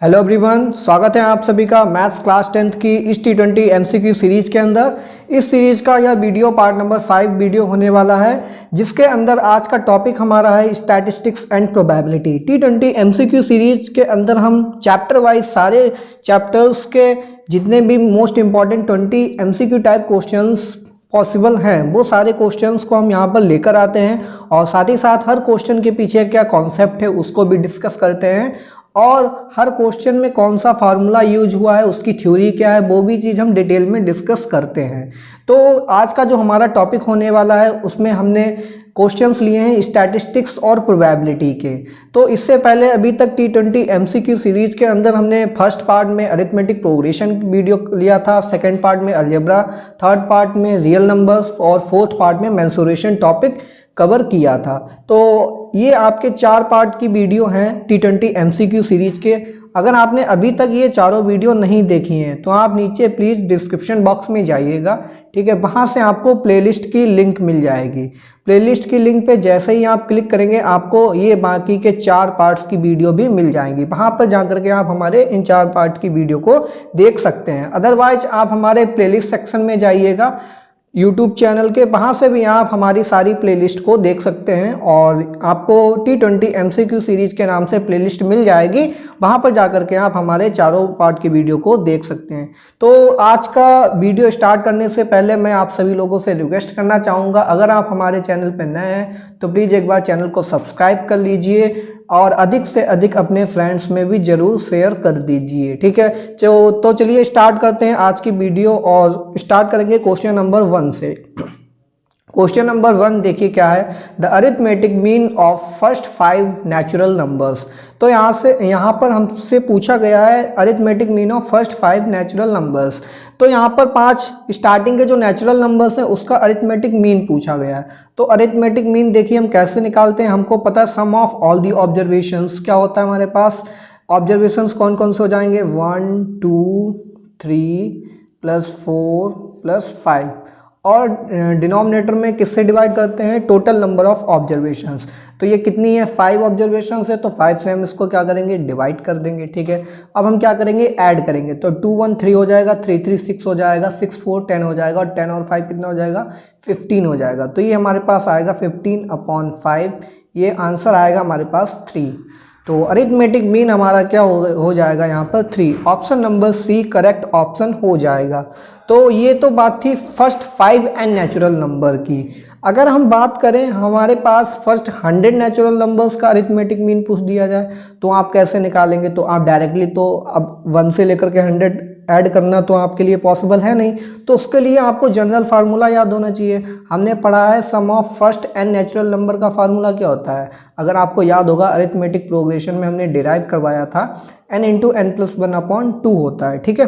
Hello everyone, स्वागत है आप सभी का मैथ्स क्लास 10th की इस T20 MCQ सीरीज के अंदर। इस सीरीज का यह वीडियो पार्ट नंबर 5 वीडियो होने वाला है, जिसके अंदर आज का टॉपिक हमारा है statistics and probability. T20 MCQ series के अंदर हम चैप्टर वाइज सारे चैप्टर्स के जितने भी most important 20 MCQ type questions possible हैं वो सारे क्वेश्चंस को हम यहाँ पर लेकर आते हैं, और साथ ही साथ हर क्वेश्चन के पीछे क्या कॉन्सेप्ट है उसको भी डिस्कस करते हैं, और हर क्वेश्चन में कौन सा फार्मूला यूज हुआ है, उसकी थ्योरी क्या है, वो भी चीज़ हम डिटेल में डिस्कस करते हैं। तो आज का जो हमारा टॉपिक होने वाला है उसमें हमने क्वेश्चंस लिए हैं स्टैटिस्टिक्स और प्रोबेबिलिटी के। तो इससे पहले अभी तक T20 MCQ सीरीज के अंदर हमने फर्स्ट पार्ट में अरिथमेटिक प्रोग्रेशन वीडियो लिया था, सेकेंड पार्ट में अलजेब्रा, थर्ड पार्ट में रियल नंबर्स और फोर्थ पार्ट में मेंसुरेशन टॉपिक कवर किया था। तो ये आपके 4 पार्ट की वीडियो हैं T20 MCQ सीरीज के। अगर आपने अभी तक ये चारों वीडियो नहीं देखी हैं तो आप नीचे प्लीज़ डिस्क्रिप्शन बॉक्स में जाइएगा, ठीक है। वहाँ से आपको प्लेलिस्ट की लिंक मिल जाएगी। प्लेलिस्ट की लिंक पे जैसे ही आप क्लिक करेंगे आपको ये बाकी के 4 पार्ट्स की वीडियो भी मिल जाएंगी। वहाँ पर जा करके आप हमारे इन 4 पार्ट की वीडियो को देख सकते हैं। अदरवाइज आप हमारे प्लेलिस्ट सेक्शन में जाइएगा YouTube चैनल के, वहाँ से भी आप हमारी सारी प्लेलिस्ट को देख सकते हैं, और आपको T20 MCQ सीरीज के नाम से प्लेलिस्ट मिल जाएगी। वहाँ पर जाकर के आप हमारे चारों पार्ट की वीडियो को देख सकते हैं। तो आज का वीडियो स्टार्ट करने से पहले मैं आप सभी लोगों से रिक्वेस्ट करना चाहूँगा, अगर आप हमारे चैनल पर नए हैं तो प्लीज़ एक बार चैनल को सब्सक्राइब कर लीजिए और अधिक से अधिक अपने फ्रेंड्स में भी ज़रूर शेयर कर दीजिए, ठीक है। तो चलिए स्टार्ट करते हैं आज की वीडियो, और स्टार्ट करेंगे क्वेश्चन नंबर 1 से। क्वेश्चन नंबर 1 देखिए क्या है, the arithmetic mean of first 5 natural numbers. तो यहाँ पर हमसे पूछा गया है arithmetic mean of first 5 natural numbers. तो यहाँ पर 5 स्टार्टिंग के जो नेचुरल नंबर्स हैं उसका अरिथमेटिक मीन पूछा गया है। तो अरिथमेटिक मीन देखिए हम कैसे निकालते हैं, हमको पता है sum of all the observations क्या होता है हमारे पास। ऑब्जर्वेशंस कौन कौन से हो जाएंगे, 1 2 3 + 4 + 5, और डिनोमिनेटर में किससे डिवाइड करते हैं, टोटल नंबर ऑफ ऑब्जर्वेशंस। तो ये कितनी है, 5 ऑब्जर्वेशंस है, तो 5 से हम इसको क्या करेंगे, डिवाइड कर देंगे, ठीक है। अब हम क्या करेंगे, ऐड करेंगे। तो 2 1 3 हो जाएगा, 3 3 6 हो जाएगा, 6 4 10 हो जाएगा, और 10 और 5 कितना हो जाएगा, 15 हो जाएगा। तो ये हमारे पास आएगा 15/5, ये आंसर आएगा हमारे पास 3। तो अरिथमेटिक मीन हमारा क्या हो जाएगा यहाँ पर 3। Option number C correct option हो जाएगा। तो ये तो बात थी फर्स्ट 5 एन नेचुरल नंबर की। अगर हम बात करें हमारे पास फर्स्ट 100 नेचुरल नंबर्स का अरिथमेटिक मीन पूछ दिया जाए तो आप कैसे निकालेंगे। तो आप डायरेक्टली तो अब 1 से लेकर के 100 ऐड करना तो आपके लिए पॉसिबल है नहीं, तो उसके लिए आपको जनरल फार्मूला याद होना चाहिए। हमने पढ़ा है sum of first n natural number का फार्मूला क्या होता है, अगर आपको याद होगा अरिथमेटिक प्रोग्रेशन में हमने डिराइव करवाया था, n × n + 1/2 होता है, ठीक है।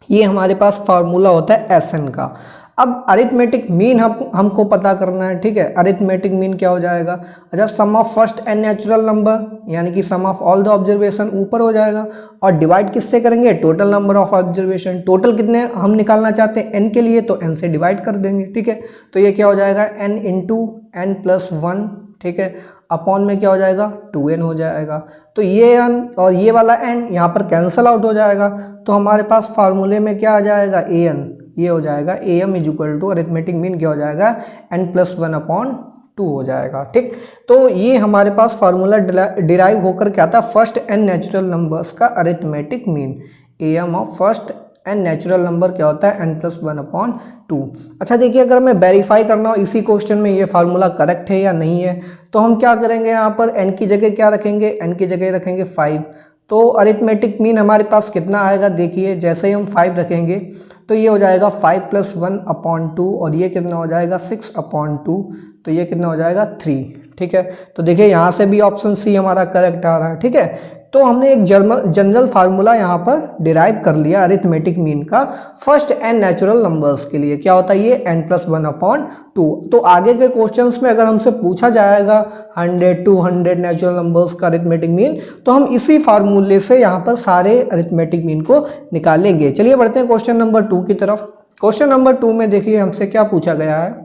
ये हमारे पास फार्मूला होता है SN का। अब अरिथमेटिक मीन हमको पता करना है, ठीक है। अरिथमेटिक मीन क्या हो जाएगा, अच्छा sum of first n natural number यानी कि sum of all the observation ऊपर हो जाएगा, और डिवाइड किससे करेंगे, total number of observation. Total कितने हम निकालना चाहते हैं n के लिए, तो n से डिवाइड कर देंगे, ठीक है। तो ये क्या हो जाएगा, n × n + 1, ठीक है, अपॉन में क्या हो जाएगा, 2n हो जाएगा। तो ये n और ये वाला n यहाँ पर कैंसल आउट हो जाएगा, तो हमारे पास फार्मूले में क्या आ जाएगा, an, ये हो जाएगा am = अरिथमेटिक मीन क्या हो जाएगा, n + 1/2 हो जाएगा, ठीक। तो ये हमारे पास फार्मूला डिराइव होकर क्या आता है, फर्स्ट n नेचुरल नंबर्स का arithmetic mean. am of first n natural number क्या होता है, n + 1/2। अच्छा देखिए, अगर मैं वेरीफाई करना हो इसी क्वेश्चन में ये फार्मूला करेक्ट है या नहीं है, तो हम क्या करेंगे, यहाँ पर n की जगह क्या रखेंगे, n की जगह रखेंगे 5। तो अरिथमेटिक मीन हमारे पास कितना आएगा, देखिए जैसे ही हम 5 रखेंगे तो ये हो जाएगा 5 + 1/2, और ये कितना हो जाएगा 6/2, तो ये कितना हो जाएगा 3, ठीक है। तो देखिए यहाँ से भी ऑप्शन सी हमारा करेक्ट आ रहा है, ठीक है। तो हमने एक जनरल फार्मूला यहाँ पर डिराइव कर लिया अरिथमेटिक मीन का फर्स्ट n नेचुरल नंबर्स के लिए, क्या होता है ये n + 1/2। तो आगे के क्वेश्चंस में अगर हमसे पूछा जाएगा 100 200 नेचुरल नंबर्स का अरिथमेटिक मीन, तो हम इसी फार्मूले से यहाँ पर सारे अरिथमेटिक मीन को निकालेंगे। चलिए बढ़ते हैं क्वेश्चन नंबर 2 की तरफ। क्वेश्चन नंबर 2 में देखिए हमसे क्या पूछा गया है,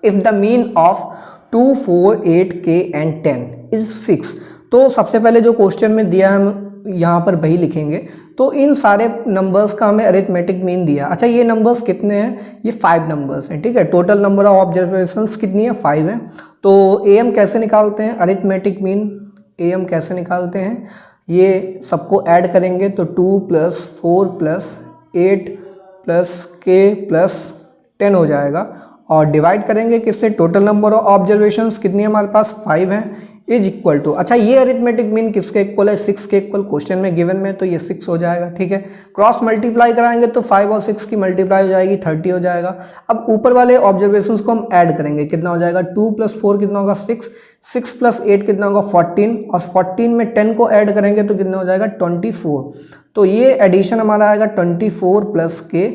if the mean of 2 4 8 k and 10 is 6। तो सबसे पहले जो क्वेश्चन में दिया है यहाँ पर वही लिखेंगे। तो इन सारे नंबर्स का हमें अरिथमेटिक मीन दिया। अच्छा ये नंबर्स कितने हैं, ये 5 नंबर्स हैं, ठीक है। टोटल नंबर ऑफ ऑब्जर्वेशंस कितनी है, 5 है। तो एम कैसे निकालते हैं, अरिथमेटिक मीन एम कैसे निकालते हैं, ये सबको ऐड करेंगे तो 2 + 4 + 8 + k + 10 हो जाएगा, और डिवाइड करेंगे किससे, टोटल नंबर ऑफ ऑब्जर्वेशंस कितनी है हमारे पास 5 है, इज इक्वल टू, अच्छा ये अरिथमेटिक मीन किसके इक्वल है, 6 के इक्वल, क्वेश्चन में गिवन में, तो ये 6 हो जाएगा, ठीक है। क्रॉस मल्टीप्लाई कराएंगे तो 5 और 6 की मल्टीप्लाई हो जाएगी 30 हो जाएगा। अब ऊपर वाले ऑब्जर्वेशंस को हम ऐड करेंगे, कितना हो जाएगा, 2 + 4 कितना होगा 6, 6 + 8 कितना होगा 14, और 14 में 10 को ऐड करेंगे तो कितना हो जाएगा 24। तो ये एडिशन हमारा आएगा 24 + k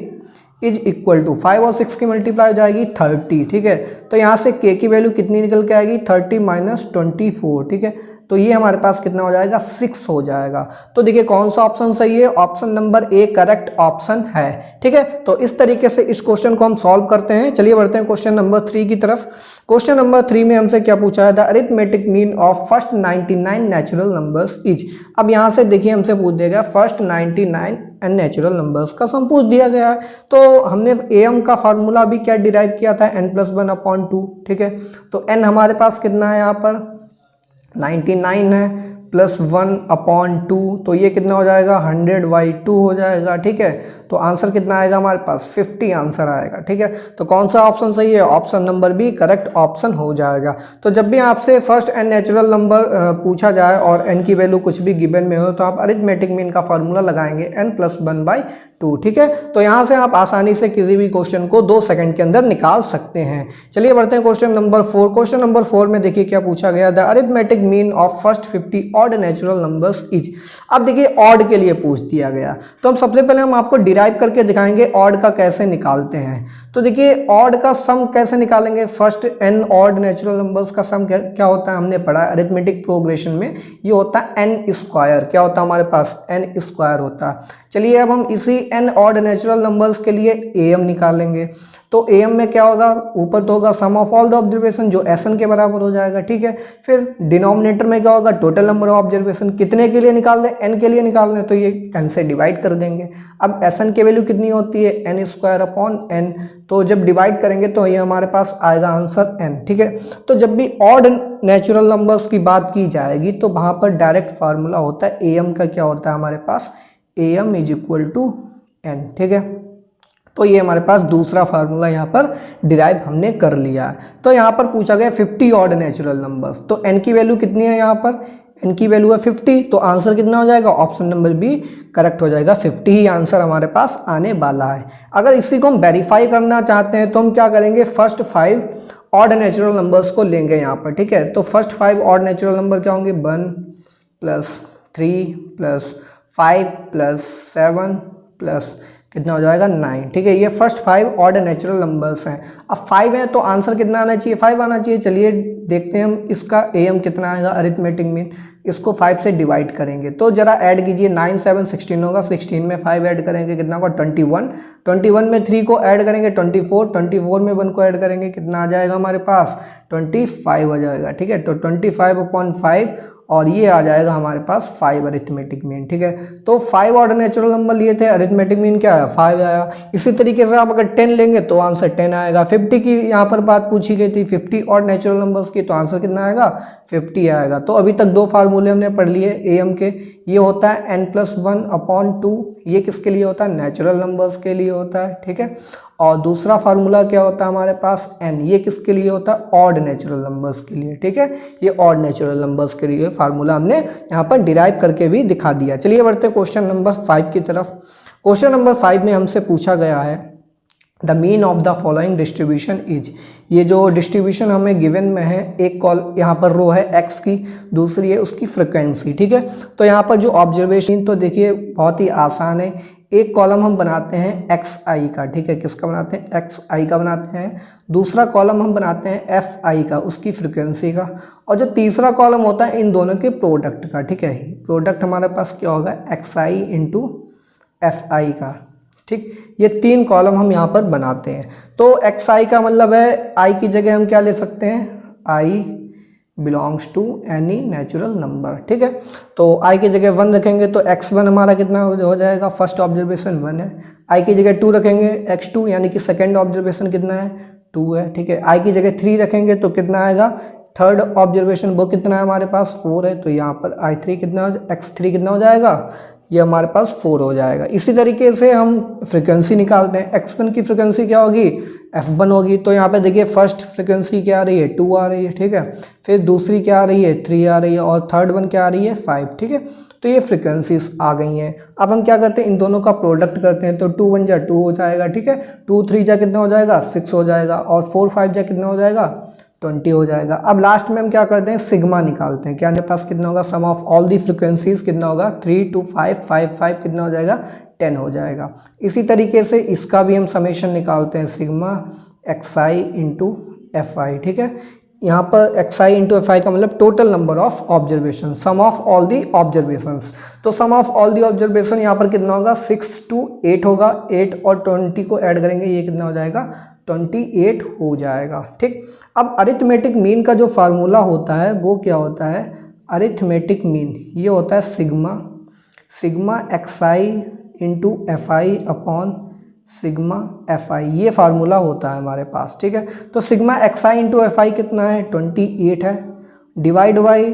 इज इक्वल टू 5 और 6 की मल्टीप्लाई हो जाएगी 30, ठीक है। तो यहाँ से k की वैल्यू कितनी निकल के आएगी, 30 - 24, ठीक है। तो ये हमारे पास कितना हो जाएगा, 6 हो जाएगा। तो देखिए कौन सा ऑप्शन सही है, option number A correct option है, ठीक है। तो इस तरीके से इस क्वेश्चन को हम सॉल्व करते हैं। चलिए बढ़ते हैं क्वेश्चन नंबर 3 की तरफ। क्वेश्चन नंबर 3 में हमसे क्या पूछा है, the arithmetic mean of first 99 natural numbers is. अब यहाँ से देखिए हमसे पूछ देगा फर्स्ट 99 एन नेचुरल नंबर्स का सम पूछ दिया गया है। तो हमने एम का फार्मूला भी क्या डिराइव किया था, n+1/2, ठीक है। तो n हमारे पास कितना है यहाँ पर 99 है, +1/2, तो ये कितना हो जाएगा 100/2 हो जाएगा, ठीक है। तो आंसर कितना आएगा हमारे पास 50 आंसर आएगा, ठीक है। तो कौन सा ऑप्शन सही है, option number B correct option हो जाएगा। तो जब भी आपसे फर्स्ट एन नेचुरल नंबर पूछा जाए और एन की वैल्यू कुछ भी गिवन में हो तो आप अरिथमेटिक मीन का फार्मूला लगाएंगे n+1/2, ठीक है। तो यहाँ से आप आसानी से किसी भी क्वेश्चन को 2 सेकंड के अंदर निकाल सकते हैं। चलिए बढ़ते हैं क्वेश्चन नंबर 4। क्वेश्चन नंबर 4 में देखिए क्या पूछा गया, the arithmetic mean of first 50 odd natural numbers is. अब देखिए ऑड के लिए पूछ दिया गया, तो हम सबसे पहले हम आपको डिराइव करके दिखाएंगे ऑड का कैसे निकालते हैं। तो देखिए ऑड का सम कैसे निकालेंगे, first n odd natural numbers का सम क्या होता है, हमने पढ़ा अरिथमेटिक प्रोग्रेशन में, ये होता है n², क्या होता है हमारे पास n² होता है। चलिए अब हम इसी n ऑड नेचुरल नंबर्स के लिए एम निकालेंगे। तो एम में क्या होगा, ऊपर तो होगा सम ऑफ ऑल द ऑब्जर्वेशन जो Sn के बराबर हो जाएगा, ठीक है। फिर डिनोमिनेटर में क्या होगा, टोटल नंबर ऑफ ऑब्जर्वेशन, कितने के लिए निकाल दें, n के लिए निकाल दें, तो ये n से डिवाइड कर देंगे। अब Sn की वैल्यू कितनी होती है, n²/n, तो जब डिवाइड करेंगे तो ये हमारे पास आएगा आंसर n, ठीक है। तो जब भी ऑड नेचुरल नंबर्स की बात की जाएगी तो वहाँ पर डायरेक्ट फार्मूला होता है एम का, क्या होता है हमारे पास am = n, ठीक है। तो ये हमारे पास दूसरा फार्मूला यहाँ पर डिराइव हमने कर लिया है। तो यहाँ पर पूछा गया 50 ऑड नेचुरल नंबर्स, तो n की वैल्यू कितनी है, यहाँ पर n की वैल्यू है 50, तो आंसर कितना हो जाएगा, ऑप्शन नंबर बी करेक्ट हो जाएगा, 50 ही आंसर हमारे पास आने वाला है। अगर इसी को हम वेरीफाई करना चाहते हैं तो हम क्या करेंगे, फर्स्ट 5 ऑड नेचुरल नंबर्स को लेंगे यहाँ पर, ठीक है। तो फर्स्ट 5 ऑड नेचुरल नंबर क्या होंगे, 1 + 3 + 5 + 7 + कितना हो जाएगा 9, ठीक है। ये फर्स्ट 5 ऑड नेचुरल नंबर्स हैं। अब 5 है तो आंसर कितना आना चाहिए, 5 आना चाहिए। चलिए देखते हैं हम इसका एम कितना आएगा, अरिथमेटिक मीन, इसको 5 से डिवाइड करेंगे तो जरा ऐड कीजिए, 9 7 16 होगा, 16 में 5 ऐड करेंगे कितना होगा 21, 21 में 3 को ऐड करेंगे 24, 24 में 1 को ऐड करेंगे कितना आ जाएगा हमारे पास 25 आ जाएगा, ठीक है। तो 25/5 और ये आ जाएगा हमारे पास 5 अरिथमेटिक मीन, ठीक है। तो 5 ऑड नेचुरल नंबर लिए थे, अरिथमेटिक मीन क्या है 5 आया। इसी तरीके से आप अगर 10 लेंगे तो आंसर 10 आएगा। 50 की यहाँ पर बात पूछी गई थी, 50 ऑड नेचुरल नंबर्स की, तो आंसर कितना आएगा 50 आएगा। तो अभी तक 2 फार्मूले हमने पढ़ लिए एम के, ये होता है n+1/2, ये किसके लिए होता है, नेचुरल नंबर्स के लिए होता है, ठीक है। और दूसरा फार्मूला क्या होता है हमारे पास n, ये किसके लिए होता है, ऑड नेचुरल नंबर्स के लिए, ठीक है। ये ऑड नेचुरल नंबर्स के लिए फार्मूला हमने यहाँ पर डिराइव करके भी दिखा दिया। चलिए बढ़ते हैं क्वेश्चन नंबर 5 की तरफ। क्वेश्चन नंबर 5 में हमसे पूछा गया है the mean of the following distribution is. ये जो डिस्ट्रीब्यूशन हमें गिवन में है, एक कॉल यहाँ पर रो है x की, दूसरी है उसकी फ्रिक्वेंसी, ठीक है। तो यहाँ पर जो ऑब्जर्वेशन, तो देखिए बहुत ही आसान है। एक कॉलम हम बनाते हैं xi का, ठीक है, किसका बनाते हैं xi का बनाते हैं। दूसरा कॉलम हम बनाते हैं fi का, उसकी फ्रिक्वेंसी का। और जो तीसरा कॉलम होता है इन दोनों के प्रोडक्ट का, ठीक है। प्रोडक्ट हमारे पास क्या होगा xi × fi का, ठीक। ये 3 कॉलम हम यहाँ पर बनाते हैं। तो xi का मतलब है i की जगह हम क्या ले सकते हैं, i belongs to any natural number. ठीक है, तो आई की जगह 1 रखेंगे तो x1 हमारा कितना हो जाएगा, फर्स्ट ऑब्जर्वेशन 1 है। आई की जगह 2 रखेंगे x2 यानी कि सेकेंड ऑब्जर्वेशन कितना है, 2 है। ठीक है, आई की जगह 3 रखेंगे तो कितना आएगा, थर्ड ऑब्जर्वेशन वो कितना है हमारे पास, 4 है। तो यहाँ पर x3 कितना हो जाएगा, ये हमारे पास 4 हो जाएगा। इसी तरीके से हम फ्रिक्वेंसी निकालते हैं। x1 की फ्रिक्वेंसी क्या होगी, f1 होगी। तो यहाँ पे देखिए फर्स्ट फ्रिक्वेंसी क्या आ रही है, 2 आ रही है। ठीक है, फिर दूसरी क्या आ रही है, 3 आ रही है, और थर्ड वन क्या आ रही है, 5। ठीक है, तो ये फ्रिक्वेंसीज आ गई हैं। अब हम क्या करते हैं, इन दोनों का प्रोडक्ट करते हैं। तो 2 1 जा 2 हो जाएगा। ठीक है, 2 3 जा कितना हो जाएगा, 6 हो जाएगा, और 4 5 जा कितना हो जाएगा, 20 हो जाएगा। अब लास्ट में हम क्या करते हैं, सिग्मा निकालते हैं। क्या हमारे पास कितना होगा, सम ऑफ ऑल दी फ्रिक्वेंसीज कितना होगा, 3 2 5 5 5 कितना हो जाएगा, 10 हो जाएगा। इसी तरीके से इसका भी हम समेशन निकालते हैं, सिग्मा xi इंटू fi। ठीक है, यहाँ पर xi इंटू fi का मतलब total number of observation, sum of all the observations. तो sum of all the observation यहाँ पर कितना होगा, 6 to 8 होगा। 8 और 20 को ऐड करेंगे, ये कितना हो जाएगा, 28 हो जाएगा। ठीक, अब अरिथमेटिक मीन का जो फार्मूला होता है वो क्या होता है, अरिथमेटिक मीन ये होता है sigma xi into fi upon sigma fi, ये फार्मूला होता है हमारे पास। ठीक है, तो सिग्मा xi इंटू fi कितना है, 28 है, डिवाइड बाई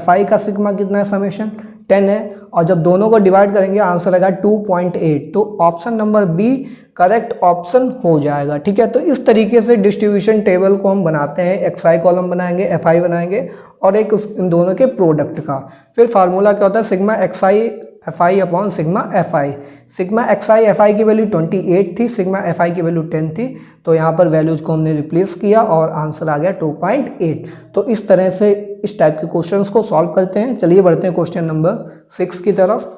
fi का सिग्मा कितना है, समेशन 10 है, और जब दोनों को डिवाइड करेंगे आंसर आएगा 2.8। तो option number B correct option हो जाएगा। ठीक है, तो इस तरीके से डिस्ट्रीब्यूशन टेबल को हम बनाते हैं। xi कॉलम बनाएंगे, fi बनाएंगे, और एक इन दोनों के प्रोडक्ट का। फिर फार्मूला क्या होता है, sigma xi fi upon sigma fi। Sigma xi fi की वैल्यू 28 थी, सिग्मा fi की वैल्यू 10 थी। तो यहाँ पर वैल्यूज को हमने रिप्लेस किया और आंसर आ गया 2.8। तो इस तरह से इस टाइप के क्वेश्चंस को सॉल्व करते हैं। चलिए बढ़ते हैं क्वेश्चन नंबर 6 की तरफ।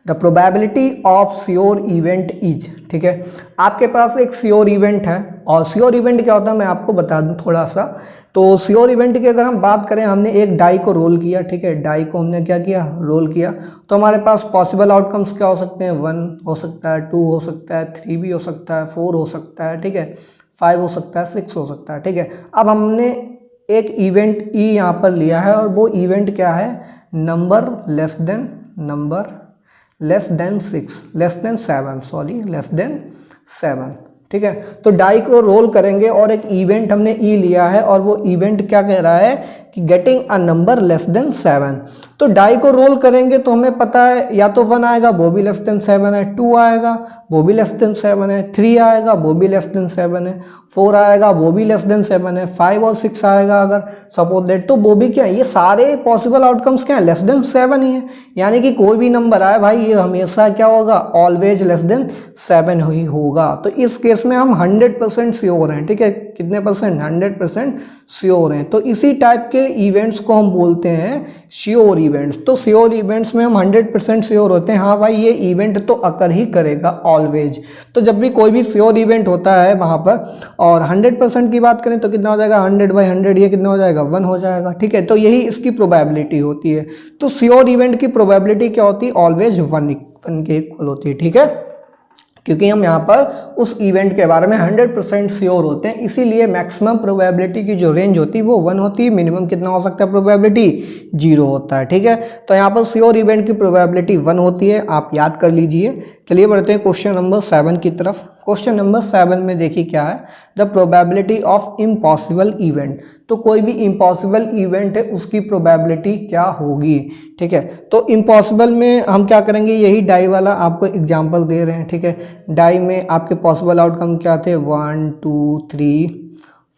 The probability of sure event is. ठीक है, आपके पास एक श्योर इवेंट है, और श्योर इवेंट क्या होता है मैं आपको बता दूं थोड़ा सा। तो श्योर इवेंट की अगर हम बात करें, हमने एक डाई को रोल किया। ठीक है, डाई को हमने क्या किया, रोल किया। तो हमारे पास पॉसिबल आउटकम्स क्या हो सकते हैं, 1 हो सकता है, 2 हो सकता है, 3 भी हो सकता है, 4 हो सकता है। ठीक है, 5 हो सकता है, 6 हो सकता है। ठीक है, अब हमने एक इवेंट ई यहाँ पर लिया है, और वो इवेंट क्या है, नंबर लेस देन 7। ठीक है, तो डाई को रोल करेंगे और एक इवेंट हमने ई लिया है, और वो इवेंट क्या कह रहा है कि getting a number less than 7। तो डाई को रोल करेंगे तो हमें पता है या तो 1 आएगा वो भी लेस देन 7 है, 2 आएगा वो भी लेस देन 7 है, 3 आएगा वो भी लेस देन 7 है, 4 आएगा वो भी लेस देन 7 है, 5 और 6 आएगा अगर सपोज दैट, तो वो भी क्या है, ये सारे पॉसिबल आउटकम्स क्या है, लेस देन 7 ही है। यानी कि कोई भी नंबर आए भाई, ये हमेशा क्या होगा, ऑलवेज लेस देन 7 ही होगा। तो इस केस में हम 100% श्योर हैं। ठीक है, कितने परसेंट, 100% श्योर हैं। तो इसी टाइप के इवेंट्स को हम बोलते हैं श्योर इवेंट्स। तो श्योर इवेंट्स में हम 100% श्योर होते हैं, हाँ भाई ये इवेंट तो अकर ही करेगा ऑलवेज। तो जब भी कोई भी श्योर इवेंट होता है वहाँ पर, और 100% की बात करें तो कितना हो जाएगा, 100/100, ये कितना हो जाएगा, 1 हो जाएगा। ठीक है, तो यही इसकी प्रोबेबिलिटी होती है। तो श्योर इवेंट की प्रोबेबिलिटी क्या होती है, ऑलवेज 1 के इक्वल होती है। ठीक है, क्योंकि हम यहाँ पर उस इवेंट के बारे में 100% श्योर होते हैं, इसीलिए मैक्सिमम प्रोबेबिलिटी की जो रेंज होती है वो 1 होती है, मिनिमम कितना हो सकता है प्रोबेबिलिटी, 0 होता है। ठीक है, तो यहाँ पर श्योर इवेंट की प्रोबेबिलिटी 1 होती है, आप याद कर लीजिए। चलिए बढ़ते हैं क्वेश्चन नंबर 7 की तरफ। क्वेश्चन नंबर 7 में देखिए क्या है, the probability of impossible event. तो कोई भी इम्पॉसिबल इवेंट है उसकी प्रोबेबिलिटी क्या होगी। ठीक है, तो इम्पॉसिबल में हम क्या करेंगे, यही डाई वाला आपको एग्जांपल दे रहे हैं। ठीक है, डाई में आपके पॉसिबल आउटकम क्या थे, 1 2 3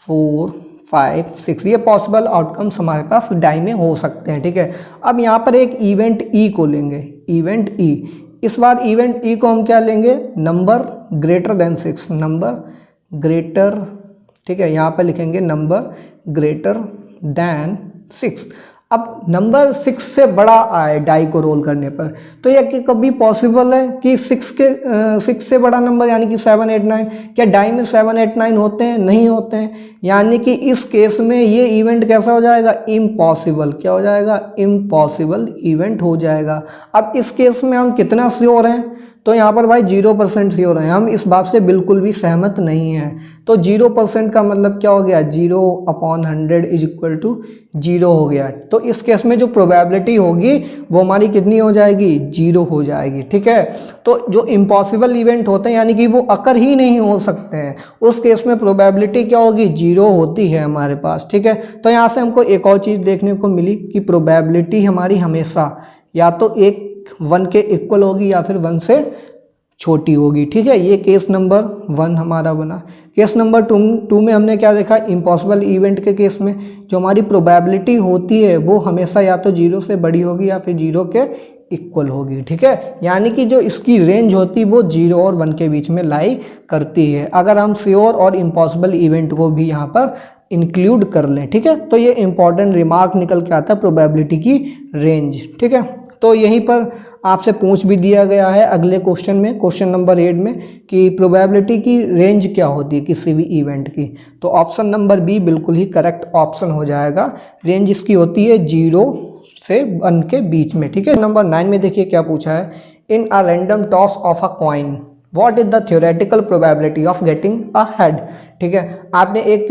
4 5 6, ये पॉसिबल आउटकम्स हमारे पास डाई में हो सकते हैं। ठीक है, अब यहाँ पर एक इवेंट ई को लेंगे, इवेंट ई। इस बार इवेंट ई को हम क्या लेंगे, number greater than 6, number greater, ठीक है, यहाँ पर लिखेंगे नंबर ग्रेटर देन 6। अब नंबर 6 से बड़ा आए डाई को रोल करने पर, तो यह कि कभी पॉसिबल है कि 6 से बड़ा नंबर यानी कि 7 8 9, क्या डाई में 7 8 9 होते हैं, नहीं होते हैं। यानी कि इस केस में ये इवेंट कैसा हो जाएगा, इम्पॉसिबल। क्या हो जाएगा, इम्पॉसिबल इवेंट हो जाएगा। अब इस केस में हम कितना श्योर हैं, तो यहाँ पर भाई 0% श्योर है, हम इस बात से बिल्कुल भी सहमत नहीं हैं। तो 0% का मतलब क्या हो गया, 0/100 इज इक्वल टू 0 हो गया। तो इस केस में जो प्रोबेबिलिटी होगी वो हमारी कितनी हो जाएगी, 0 हो जाएगी। ठीक है, तो जो इम्पॉसिबल इवेंट होते हैं यानी कि वो अकर ही नहीं हो सकते हैं, उस केस में प्रोबेबिलिटी क्या होगी, 0 होती है हमारे पास। ठीक है, तो यहाँ से हमको एक और चीज़ देखने को मिली कि प्रोबेबिलिटी हमारी हमेशा या तो 1 के इक्वल होगी या फिर 1 से छोटी होगी। ठीक है, ये केस नंबर 1 हमारा बना। केस नंबर 2 में हमने क्या देखा, इम्पॉसिबल इवेंट के केस में जो हमारी प्रोबेबिलिटी होती है वो हमेशा या तो 0 से बड़ी होगी या फिर 0 के इक्वल होगी। ठीक है, यानी कि जो इसकी रेंज होती है वो 0 और 1 के बीच में लाई करती है, अगर हम श्योर और इम्पॉसिबल इवेंट को भी यहाँ पर इंक्लूड कर लें। ठीक है, तो ये इंपॉर्टेंट रिमार्क निकल के आता है प्रोबेबिलिटी की रेंज। ठीक है, तो यहीं पर आपसे पूछ भी दिया गया है अगले क्वेश्चन में, क्वेश्चन नंबर 8 में, कि प्रोबेबिलिटी की रेंज क्या होती है किसी भी इवेंट की। तो ऑप्शन नंबर बी बिल्कुल ही करेक्ट ऑप्शन हो जाएगा। रेंज इसकी होती है 0 से 1 के बीच में। ठीक है, नंबर 9 में देखिए क्या पूछा है, in a random toss of a coin what is the theoretical probability of getting a head. ठीक है, आपने एक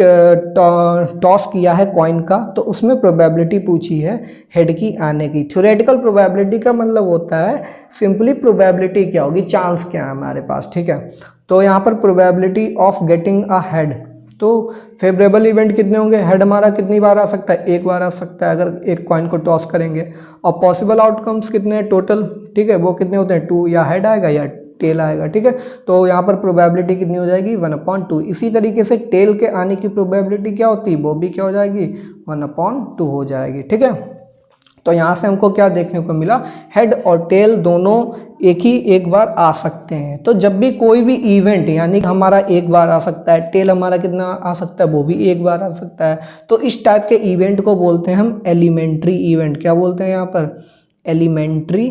टॉस किया है कॉइन का, तो उसमें प्रोबेबिलिटी पूछी है हेड की आने की। थ्योरेटिकल प्रोबेबिलिटी का मतलब होता है सिंपली प्रोबेबिलिटी क्या होगी, चांस क्या है हमारे पास। ठीक है, तो यहाँ पर probability of getting a head, तो फेवरेबल इवेंट कितने होंगे, हेड हमारा कितनी बार आ सकता है, 1 बार आ सकता है अगर एक कॉइन को टॉस करेंगे। और पॉसिबल आउटकम्स कितने हैं टोटल, ठीक है, वो कितने होते हैं, 2, या हेड आएगा या टेल आएगा। ठीक है, तो यहाँ पर प्रोबेबिलिटी कितनी हो जाएगी, 1/2। इसी तरीके से टेल के आने की प्रोबेबिलिटी क्या होती है, वो भी क्या हो जाएगी, 1/2 हो जाएगी। ठीक है, तो यहाँ से हमको क्या देखने को मिला, हेड और टेल दोनों एक बार आ सकते हैं। तो जब भी कोई भी इवेंट यानी हमारा 1 बार आ सकता है, टेल हमारा कितना आ सकता है, वो भी 1 बार आ सकता है, तो इस टाइप के इवेंट को बोलते हैं हम एलिमेंट्री इवेंट। क्या बोलते हैं यहाँ पर, एलिमेंट्री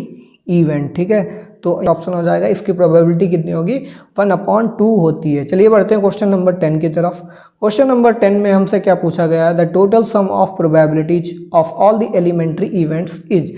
इवेंट। ठीक है, तो ऑप्शन हो जाएगा, इसकी प्रोबेबिलिटी कितनी होगी, 1/2 होती है। चलिए बढ़ते हैं क्वेश्चन नंबर 10 की तरफ। क्वेश्चन नंबर 10 में हमसे क्या पूछा गया है, the total sum of probabilities of all the elementary events is.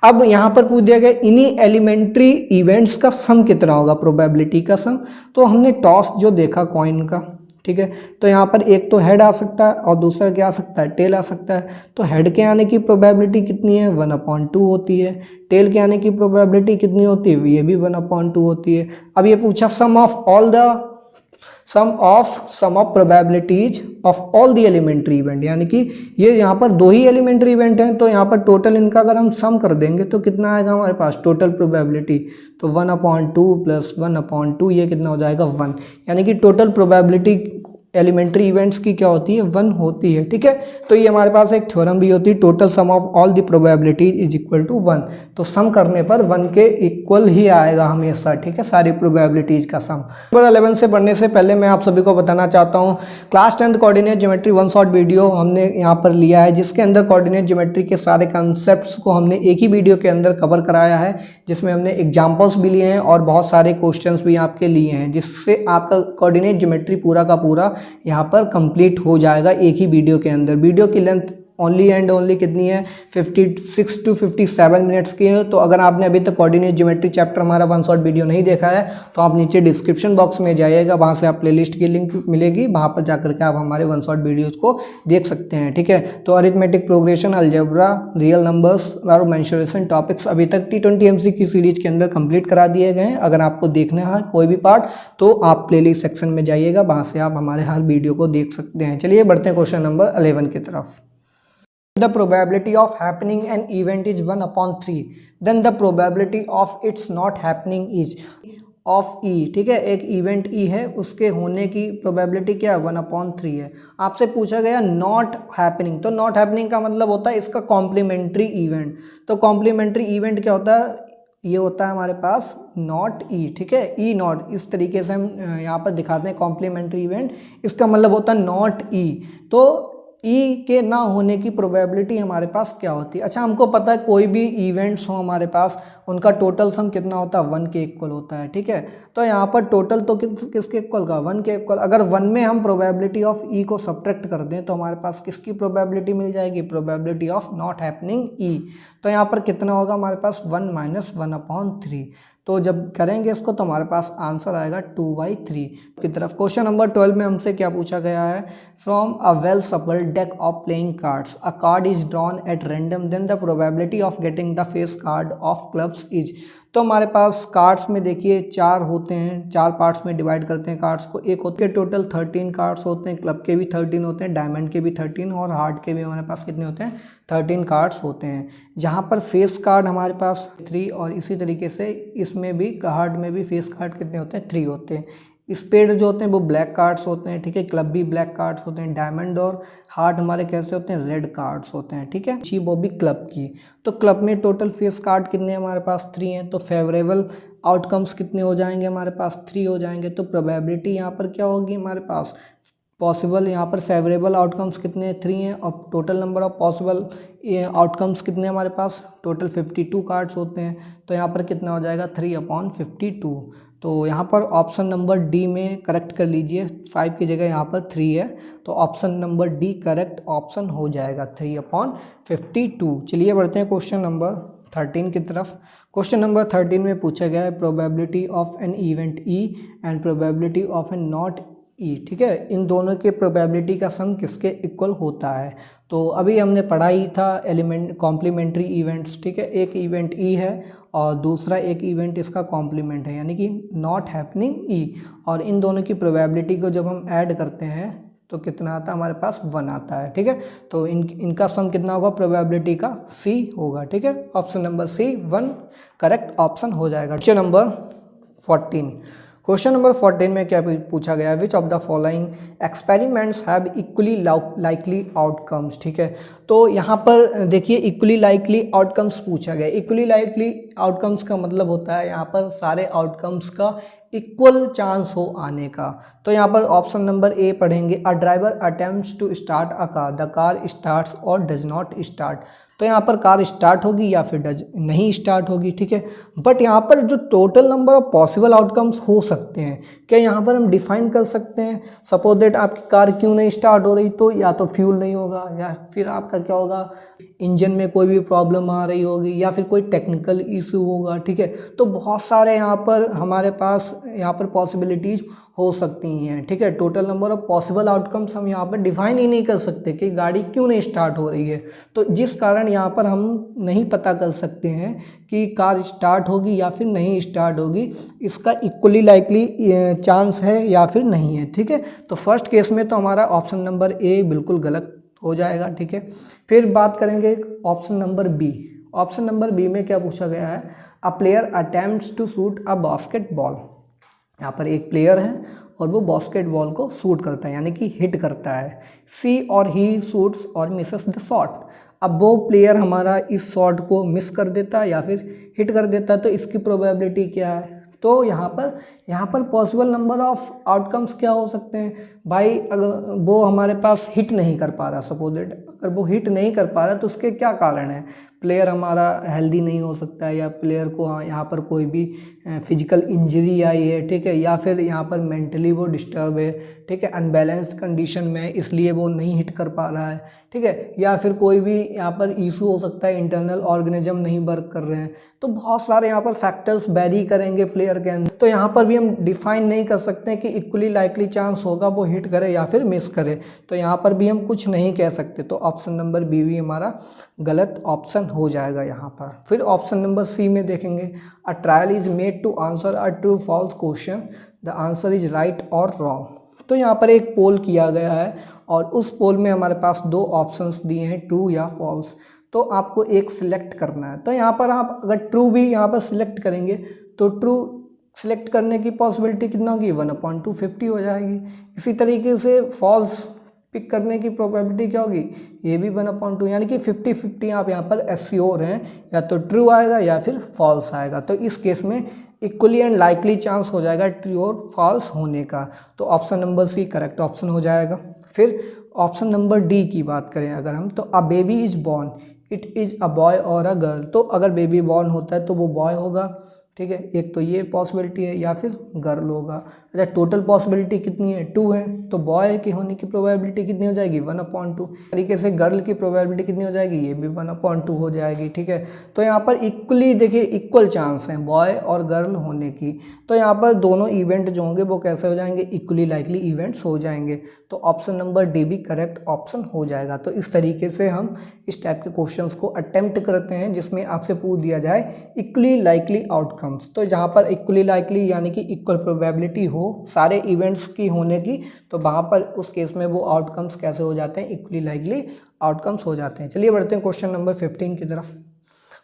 अब यहाँ पर पूछ दिया गया इन्हीं एलिमेंट्री इवेंट्स का सम कितना होगा, प्रोबेबिलिटी का सम। तो हमने टॉस जो देखा कॉइन का, ठीक है, तो यहाँ पर एक तो हेड आ सकता है और दूसरा क्या आ सकता है, टेल आ सकता है। तो हेड के आने की प्रोबेबिलिटी कितनी है, 1/2 होती है। टेल के आने की प्रोबेबिलिटी कितनी होती है, ये भी 1/2 होती है। अब ये पूछा sum of probabilities of all the elementary event, यानी कि ये यहाँ पर 2 ही एलिमेंट्री इवेंट हैं, तो यहाँ पर टोटल इनका अगर हम सम कर देंगे तो कितना आएगा हमारे पास टोटल प्रोबेबिलिटी, तो 1/2 + 1/2 ये कितना हो जाएगा, 1। यानी कि टोटल प्रोबेबिलिटी एलिमेंट्री इवेंट्स की क्या होती है, 1 होती है। ठीक है, तो ये हमारे पास एक थ्योरम भी होती है, total sum of all the probabilities is equal to 1। तो सम करने पर 1 के इक्वल ही आएगा हमेशा। ठीक है, सारी प्रोबेबिलिटीज का सम। नंबर 11 से पढ़ने से पहले मैं आप सभी को बताना चाहता हूँ, class 10 coordinate geometry 1 short video हमने यहाँ पर लिया है, जिसके अंदर कोऑर्डिनेट ज्योमेट्री के सारे कॉन्सेप्ट्स को हमने एक ही वीडियो के अंदर कवर कराया है, जिसमें हमने एग्जाम्पल्स भी लिए हैं और बहुत सारे क्वेश्चंस भी आपके लिए हैं, जिससे आपका कोऑर्डिनेट ज्योमेट्री पूरा का पूरा यहाँ पर कंप्लीट हो जाएगा एक ही वीडियो के अंदर। वीडियो की लेंथ ओनली एंड ओनली कितनी है, 56 to 57 मिनट्स की है। तो अगर आपने अभी तक कोऑर्डिनेट ज्योमेट्री चैप्टर हमारा 1 शॉर्ट वीडियो नहीं देखा है तो आप नीचे डिस्क्रिप्शन बॉक्स में जाइएगा, वहाँ से आप प्लेलिस्ट की लिंक मिलेगी, वहाँ पर जाकर के आप हमारे 1 शॉर्ट वीडियोज़ को देख सकते हैं। ठीक है, तो arithmetic progression, algebra, real numbers और मेंसुरेशन टॉपिक्स अभी तक T20 MCQ सीरीज के अंदर कंप्लीट करा दिए गए हैं। अगर आपको देखना है कोई भी पार्ट तो आप प्लेलिस्ट सेक्शन में जाइएगा, वहाँ से आप हमारे हर वीडियो को देख सकते हैं। चलिए बढ़ते हैं क्वेश्चन नंबर 11 की तरफ। The probability of happening an event is 1/3, then the probability of its not happening is of E। ठीक है, एक इवेंट E है, उसके होने की प्रोबेबिलिटी क्या है, 1/3 है। आपसे पूछा गया नॉट हैपनिंग, तो नॉट हैपनिंग का मतलब होता है इसका कॉम्प्लीमेंट्री इवेंट। तो कॉम्प्लीमेंट्री इवेंट क्या होता है, ये होता है हमारे पास नॉट ई। ठीक है, ई नॉट, इस तरीके से हम यहाँ पर दिखाते हैं कॉम्प्लीमेंट्री इवेंट, इसका मतलब होता है नॉट ई। तो ई के ना होने की प्रोबेबिलिटी हमारे पास क्या होती है। अच्छा, हमको पता है कोई भी इवेंट्स हो हमारे पास, उनका टोटल सम कितना होता है, 1 के इक्वल होता है। ठीक है, तो यहाँ पर टोटल तो किसके इक्वल का, 1 के इक्वल। अगर 1 में हम प्रोबेबिलिटी ऑफ ई को सब्ट्रैक्ट कर दें तो हमारे पास किसकी प्रोबेबिलिटी मिल जाएगी, प्रोबेबिलिटी ऑफ नॉट हैपनिंग ई। तो यहाँ पर कितना होगा हमारे पास, 1 - 1/3। तो जब करेंगे इसको तो हमारे पास आंसर आएगा 2/3 की तरफ। क्वेश्चन नंबर 12 में हमसे क्या पूछा गया है, from a well shuffled deck of playing cards a card is drawn at random then the probability of getting the face card of clubs is. तो हमारे पास कार्ड्स में देखिए 4 होते हैं, 4 पार्ट्स में डिवाइड करते हैं कार्ड्स को। एक होते हैं टोटल 13 कार्ड्स होते हैं, क्लब के भी 13 होते हैं, डायमंड के भी 13 और हार्ट के भी हमारे पास कितने होते हैं 13 कार्ड्स होते हैं। जहाँ पर फेस कार्ड हमारे पास 3 और इसी तरीके से इसमें भी हार्ट में भी फेस कार्ड कितने होते हैं 3 होते हैं। स्पेड जो होते हैं वो ब्लैक कार्ड्स होते हैं, ठीक है, क्लब भी ब्लैक कार्ड्स होते हैं, डायमंड और हार्ट हमारे कैसे होते हैं रेड कार्ड्स होते हैं, ठीक है, अच्छी वो भी क्लब की। तो क्लब में टोटल फेस कार्ड कितने हमारे पास 3 हैं, तो फेवरेबल आउटकम्स कितने हो जाएंगे हमारे पास 3 हो जाएंगे। तो प्रोबेबिलिटी यहाँ पर क्या होगी हमारे पास पॉसिबल, यहाँ पर फेवरेबल आउटकम्स कितने 3 हैं और total number of possible outcomes कितने हमारे पास टोटल 52 कार्ड्स होते हैं। तो यहाँ पर कितना हो जाएगा 3/52। तो यहाँ पर ऑप्शन नंबर डी में करेक्ट कर लीजिए, 5 की जगह यहाँ पर 3 है, तो option number D correct option हो जाएगा 3/52। चलिए बढ़ते हैं क्वेश्चन नंबर 13 की तरफ। क्वेश्चन नंबर 13 में पूछा गया है probability of an event E and probability of an not E, ठीक है, इन दोनों के प्रोबेबिलिटी का सम किसके इक्वल होता है। तो अभी हमने पढ़ा ही था एलिमेंट कॉम्प्लीमेंट्री इवेंट्स, ठीक है, एक इवेंट ई है और दूसरा एक इवेंट इसका कॉम्प्लीमेंट है यानी कि नॉट हैपनिंग ई, और इन दोनों की प्रोबेबिलिटी को जब हम ऐड करते हैं तो कितना आता है हमारे पास 1 आता है, ठीक है। तो इनका सम कितना होगा प्रोबेबिलिटी का सी होगा, ठीक है, option number C 1 correct option हो जाएगा। क्वेश्चन नंबर 14, क्वेश्चन नंबर 14 में क्या पूछा गया है, which of the following experiments have equally likely outcomes, ठीक है। तो यहाँ पर देखिए इक्वली लाइकली आउटकम्स पूछा गया। इक्वली लाइकली आउटकम्स का मतलब होता है यहाँ पर सारे आउटकम्स का इक्वल चांस हो आने का। तो यहाँ पर ऑप्शन नंबर ए पढ़ेंगे, a driver attempts to start a car, the car starts और डज नॉट स्टार्ट। तो यहाँ पर कार स्टार्ट होगी या फिर डज नहीं स्टार्ट होगी, ठीक है। बट यहाँ पर जो total number of possible outcomes हो सकते हैं, क्या यहाँ पर हम डिफाइन कर सकते हैं। सपोज दैट आपकी कार क्यों नहीं स्टार्ट हो रही, तो या तो फ्यूल नहीं होगा या फिर आपका क्या होगा इंजन में कोई भी प्रॉब्लम आ रही होगी या फिर कोई टेक्निकल इशू होगा, ठीक है। तो बहुत सारे यहाँ पर हमारे पास यहाँ पर पॉसिबिलिटीज़ हो सकती हैं, ठीक है। Total number of possible outcomes हम यहाँ पर डिफाइन ही नहीं कर सकते कि गाड़ी क्यों नहीं स्टार्ट हो रही है, तो जिस कारण यहाँ पर हम नहीं पता कर सकते हैं कि कार स्टार्ट होगी या फिर नहीं स्टार्ट होगी, इसका इक्वली लाइकली चांस है या फिर नहीं है, ठीक है। तो फर्स्ट केस में तो हमारा ऑप्शन नंबर ए बिल्कुल गलत हो जाएगा, ठीक है। फिर बात करेंगे option number B. Option number B में क्या पूछा गया है, a player attempts to shoot a basketball. यहाँ पर एक प्लेयर है और वो बास्केटबॉल को शूट करता है यानी कि हिट करता है। सी और ही शूट्स और मिसेस द शॉट। अब वो प्लेयर हमारा इस शॉट को मिस कर देता है या फिर हिट कर देता है, तो इसकी प्रोबेबिलिटी क्या है। तो यहाँ पर पॉसिबल नंबर ऑफ आउटकम्स क्या हो सकते हैं भाई, अगर वो हमारे पास हिट नहीं कर पा रहा, सपोज दैट अगर वो हिट नहीं कर पा रहा तो उसके क्या कारण है। प्लेयर हमारा हेल्दी नहीं हो सकता है या प्लेयर को यहाँ पर कोई भी फिजिकल इंजरी आई है, ठीक है, या फिर यहाँ पर मेंटली वो डिस्टर्ब है, ठीक है, अनबैलेंस्ड कंडीशन में इसलिए वो नहीं हिट कर पा रहा है, ठीक है, या फिर कोई भी यहाँ पर इशू हो सकता है, इंटरनल ऑर्गेनिज्म नहीं वर्क कर रहे हैं। तो बहुत सारे यहाँ पर फैक्टर्स वेरी करेंगे प्लेयर के अंदर, तो यहाँ पर भी हम डिफाइन नहीं कर सकते कि इक्वली लाइकली चांस होगा वो हिट करे या फिर मिस करे, तो यहाँ पर भी हम कुछ नहीं कह सकते। तो ऑप्शन नंबर बी भी हमारा गलत ऑप्शन हो जाएगा यहाँ पर। फिर ऑप्शन नंबर सी में देखेंगे, a trial is made to answer a true false question, the answer is right और रॉन्ग। तो यहाँ पर एक पोल किया गया है और उस पोल में हमारे पास 2 ऑप्शंस दिए हैं, ट्रू या फॉल्स, तो आपको एक सिलेक्ट करना है। तो यहाँ पर आप अगर ट्रू भी यहाँ पर सिलेक्ट करेंगे तो ट्रू सिलेक्ट करने की पॉसिबिलिटी कितना होगी 1/250 हो जाएगी। इसी तरीके से फॉल्स पिक करने की प्रोबेबिलिटी क्या होगी, ये भी 1/2, यानी कि 50-50 आप यहाँ पर एश्योर हैं, या तो ट्रू आएगा या फिर फॉल्स आएगा। तो इस केस में इक्वली एंड लाइकली चांस हो जाएगा ट्रू और फॉल्स होने का, तो option number C correct option हो जाएगा। फिर ऑप्शन नंबर डी की बात करें अगर हम, तो a baby is born, it is a boy और अ गर्ल। तो अगर बेबी बॉर्न होता है तो वो बॉय होगा ठीक है, एक तो ये पॉसिबिलिटी है या फिर गर्ल होगा। अच्छा, टोटल पॉसिबिलिटी कितनी है, 2 है, तो बॉय की होने की प्रोबेबिलिटी कितनी हो जाएगी, 1/2। तरीके से गर्ल की प्रोबेबिलिटी कितनी हो जाएगी, ये भी 1/2 हो जाएगी। ठीक है, तो यहाँ पर इक्वली देखिए इक्वल चांस हैं बॉय और गर्ल होने की, तो यहाँ पर दोनों इवेंट जो होंगे वो कैसे हो जाएंगे, इक्वली लाइकली इवेंट्स हो जाएंगे। तो ऑप्शन नंबर डी भी करेक्ट ऑप्शन हो जाएगा। तो इस तरीके से हम इस टाइप के क्वेश्चंस को अटेम्प्ट करते हैं जिसमें आपसे पूछ दिया जाए इक्वली लाइकली आउटकम्स। तो जहाँ पर इक्वली लाइकली यानी कि इक्वल प्रोबेबिलिटी हो सारे इवेंट्स की होने की, तो वहाँ पर उस केस में वो आउटकम्स कैसे हो जाते हैं, इक्वली लाइकली आउटकम्स हो जाते हैं। चलिए बढ़ते हैं क्वेश्चन नंबर 15 की तरफ।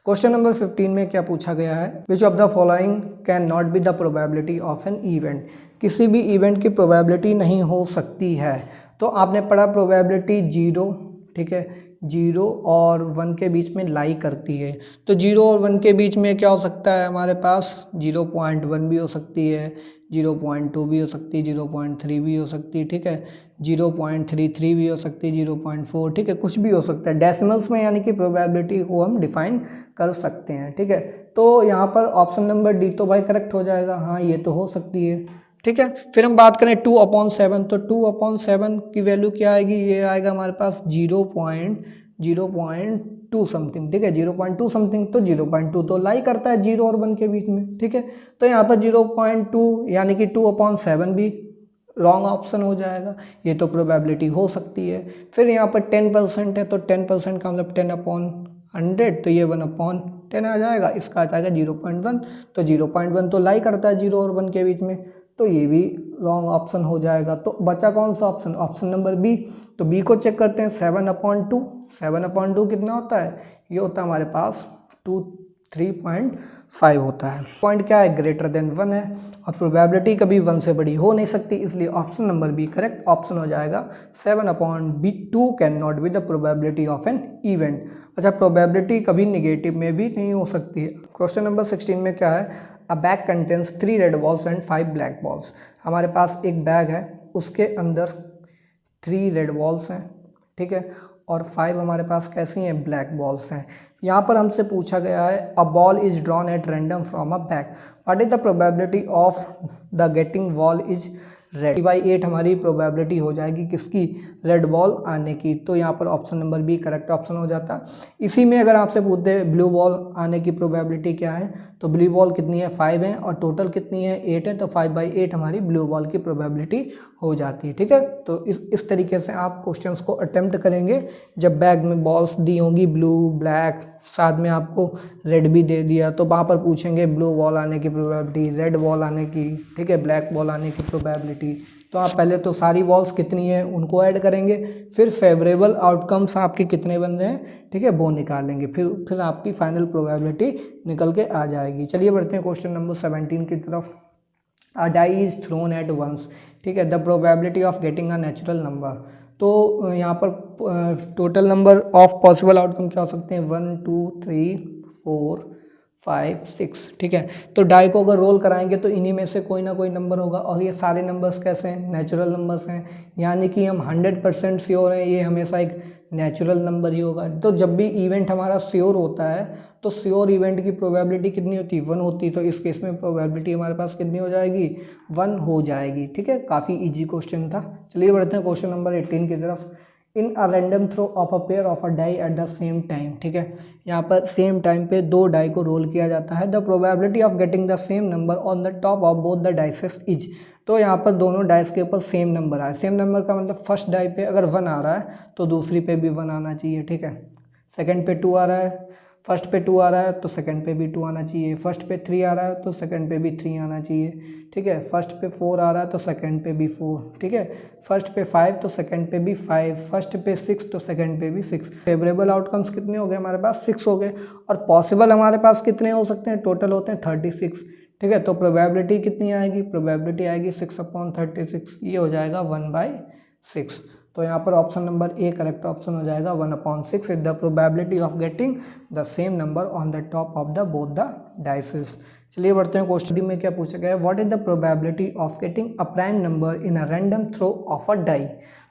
क्वेश्चन नंबर 15 में क्या पूछा गया है, which of the following can not be the probability of an event. किसी भी इवेंट की प्रोबेबिलिटी नहीं हो सकती है। तो आपने पढ़ा प्रोबेबिलिटी 0, ठीक है, 0 और 1 के बीच में लाई करती है। तो 0 और 1 के बीच में क्या हो सकता है हमारे पास, 0.1 भी हो सकती है, 0.2 भी हो सकती है, 0.3 भी हो सकती है, ठीक है, 0.33 भी हो सकती है, 0.4, ठीक है, कुछ भी हो सकता है डेसिमल्स में, यानी कि प्रोबेबिलिटी को हम डिफाइन कर सकते हैं। ठीक है, तो यहाँ पर ऑप्शन नंबर डी तो भाई करेक्ट हो जाएगा, हाँ ये तो हो सकती है। ठीक है, फिर हम बात करें 2/7, तो 2/7 की वैल्यू क्या आएगी, ये आएगा हमारे पास 0.2 समथिंग। ठीक है, 0.2 समथिंग, तो 0.2 तो लाई करता है 0 और 1 के बीच में। ठीक है, तो यहाँ पर 0.2 यानी कि 2/7 भी रॉन्ग ऑप्शन हो जाएगा, ये तो प्रोबेबिलिटी हो सकती है। फिर यहाँ पर 10% है, तो 10% का मतलब 10/100, तो ये 1/10 आ जाएगा, इसका आ जाएगा 0.1, तो 0.1 तो लाई करता है 0 और 1 के बीच में, तो ये भी रॉन्ग ऑप्शन हो जाएगा। तो बचा कौन सा ऑप्शन, ऑप्शन नंबर बी। तो बी को चेक करते हैं, 7/2, 7/2 कितना होता है, ये होता है हमारे पास 3.5 होता है। पॉइंट क्या है, ग्रेटर देन 1 है, और प्रोबेबिलिटी कभी 1 से बड़ी हो नहीं सकती, इसलिए option number B correct option हो जाएगा। 7/2 can not be the probability of an event. अच्छा, प्रोबेबिलिटी कभी निगेटिव में भी नहीं हो सकती है। क्वेश्चन नंबर 16 में क्या है, अ bag contains 3 red balls and 5 black balls. हमारे पास एक बैग है, उसके अंदर 3 रेड बॉल्स हैं, ठीक है, और 5 हमारे पास कैसी हैं, ब्लैक बॉल्स हैं। यहाँ पर हमसे पूछा गया है, a ball is drawn at random from a bag, what is the probability of the getting ball is red. 3/8 हमारी प्रोबेबिलिटी हो जाएगी किसकी, रेड बॉल आने की। तो यहाँ पर option number B correct option हो जाता है। इसी में अगर आपसे पूछते हैं ब्लू बॉल आने की प्रोबेबिलिटी क्या है, तो ब्लू बॉल कितनी है, 5 है, और टोटल कितनी है, 8 है, तो 5/8 हमारी ब्लू बॉल की प्रोबेबिलिटी हो जाती है। ठीक है, तो इस तरीके से आप क्वेश्चंस को अटेम्प्ट करेंगे जब बैग में बॉल्स दी होंगी, ब्लू ब्लैक, साथ में आपको रेड भी दे दिया, तो वहाँ पर पूछेंगे ब्लू बॉल आने की प्रोबेबिलिटी, रेड बॉल आने की, ठीक है, ब्लैक बॉल आने की प्रोबेबिलिटी। तो आप पहले तो सारी बॉल्स कितनी है उनको ऐड करेंगे, फिर फेवरेबल आउटकम्स आपके कितने बन रहे हैं, ठीक है, वो निकालेंगे, फिर आपकी फाइनल प्रोबेबिलिटी निकल के आ जाएगी। चलिए बढ़ते हैं क्वेश्चन नंबर 17 की तरफ। A die is thrown at once, ठीक है, the probability of getting a natural number. तो यहाँ पर total number of possible outcome क्या हो सकते हैं, 1 2 3 4 5 6, ठीक है। तो डाई को अगर रोल कराएंगे तो इन्हीं में से कोई ना कोई नंबर होगा, और ये सारे नंबर्स कैसे हैं, नेचुरल नंबर्स हैं, यानी कि हम 100% श्योर हैं ये हमेशा एक नेचुरल नंबर ही होगा। तो जब भी इवेंट हमारा श्योर होता है तो श्योर इवेंट की प्रोबेबिलिटी कितनी होती है, 1 होती है, तो इस केस में प्रोबेबिलिटी हमारे पास कितनी हो जाएगी, 1 हो जाएगी। ठीक है, काफ़ी इजी क्वेश्चन था। चलिए बढ़ते हैं क्वेश्चन नंबर 18 की तरफ। In a random throw of a pair of a die at the same time, ठीक है, यहाँ पर सेम टाइम पे 2 डाई को रोल किया जाता है। The probability of getting the same number on the top of both the dices is. तो यहाँ पर दोनों डाइस के ऊपर सेम नंबर आए, सेम नंबर का मतलब फर्स्ट डाई पे अगर 1 आ रहा है तो दूसरी पे भी 1 आना चाहिए, ठीक है, सेकंड पे 2 आ रहा है, फर्स्ट पे 2 आ रहा है तो सेकंड पे भी 2 आना चाहिए, फर्स्ट पे 3 आ रहा है तो सेकंड पे भी 3 आना चाहिए, ठीक है, फर्स्ट पे 4 आ रहा है तो सेकंड पे भी 4, ठीक है, फर्स्ट पे 5 तो सेकंड पे भी 5, फर्स्ट पे 6 तो सेकंड पे भी 6। फेवरेबल आउटकम्स कितने हो गए हमारे पास, 6 हो गए, और पॉसिबल हमारे पास कितने हो सकते हैं, टोटल होते हैं 36, ठीक है। तो प्रोबेबिलिटी कितनी आएगी, प्रोबेबिलिटी आएगी 6/36, ये हो जाएगा 1/6। तो यहाँ पर option number A correct option हो जाएगा, 1/6 is the probability of getting the same number on the top of the both the dices. चलिए बढ़ते हैं क्वेश्चन में क्या पूछा गया है, what is the probability of getting a prime number in a random throw of a die.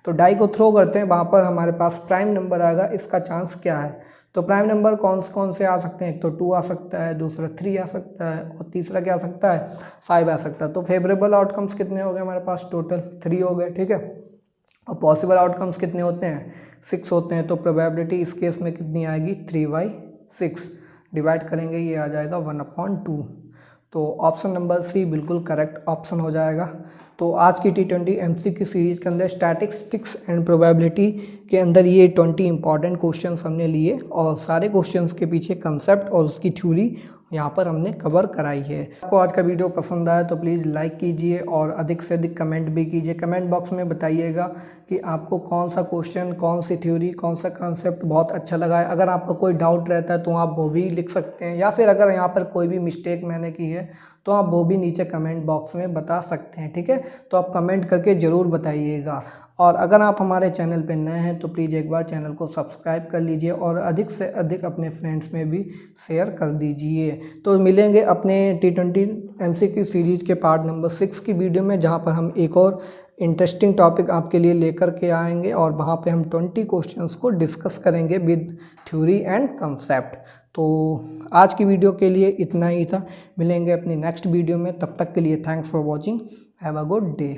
तो die को थ्रो करते हैं, वहाँ पर हमारे पास प्राइम नंबर आएगा, इसका चांस क्या है। तो प्राइम नंबर कौन से आ सकते हैं, एक तो 2 आ सकता है, दूसरा 3 आ सकता है और तीसरा क्या आ सकता है, 5 आ सकता है। तो फेवरेबल आउटकम्स कितने हो गए हमारे पास, टोटल 3 हो गए, ठीक है। और पॉसिबल आउटकम्स कितने होते हैं, 6 होते हैं। तो प्रोबेबिलिटी इस केस में कितनी आएगी, 3/6, डिवाइड करेंगे ये आ जाएगा 1/2। तो ऑप्शन नंबर सी बिल्कुल करेक्ट ऑप्शन हो जाएगा। तो आज की T20 MCQ सीरीज़ के अंदर स्टैटिस्टिक्स एंड प्रोबेबिलिटी के अंदर ये 20 इंपॉर्टेंट क्वेश्चंस हमने लिए और सारे क्वेश्चंस के पीछे कंसेप्ट और उसकी थ्योरी यहाँ पर हमने कवर कराई है। आपको आज का वीडियो पसंद आया तो प्लीज़ लाइक कीजिए और अधिक से अधिक कमेंट भी कीजिए। कमेंट बॉक्स में बताइएगा कि आपको कौन सा क्वेश्चन, कौन सी थ्योरी, कौन सा कंसेप्ट बहुत अच्छा लगा है। अगर आपका कोई डाउट रहता है तो आप वो भी लिख सकते हैं, या फिर अगर यहाँ पर कोई भी मिस्टेक मैंने की है तो आप वो भी नीचे कमेंट बॉक्स में बता सकते हैं, ठीक है। तो आप कमेंट करके ज़रूर बताइएगा। और अगर आप हमारे चैनल पर नए हैं तो प्लीज़ एक बार चैनल को सब्सक्राइब कर लीजिए और अधिक से अधिक अपने फ्रेंड्स में भी शेयर कर दीजिए। तो मिलेंगे अपने T20 MCQ सीरीज़ के पार्ट नंबर 6 की वीडियो में, जहां पर हम एक और इंटरेस्टिंग टॉपिक आपके लिए लेकर के आएंगे और वहां पे हम 20 क्वेश्चंस को डिस्कस करेंगे विद थ्योरी एंड कंसेप्ट। तो आज की वीडियो के लिए इतना ही था, मिलेंगे अपनी नेक्स्ट वीडियो में। तब तक के लिए thanks for watching, have a good day.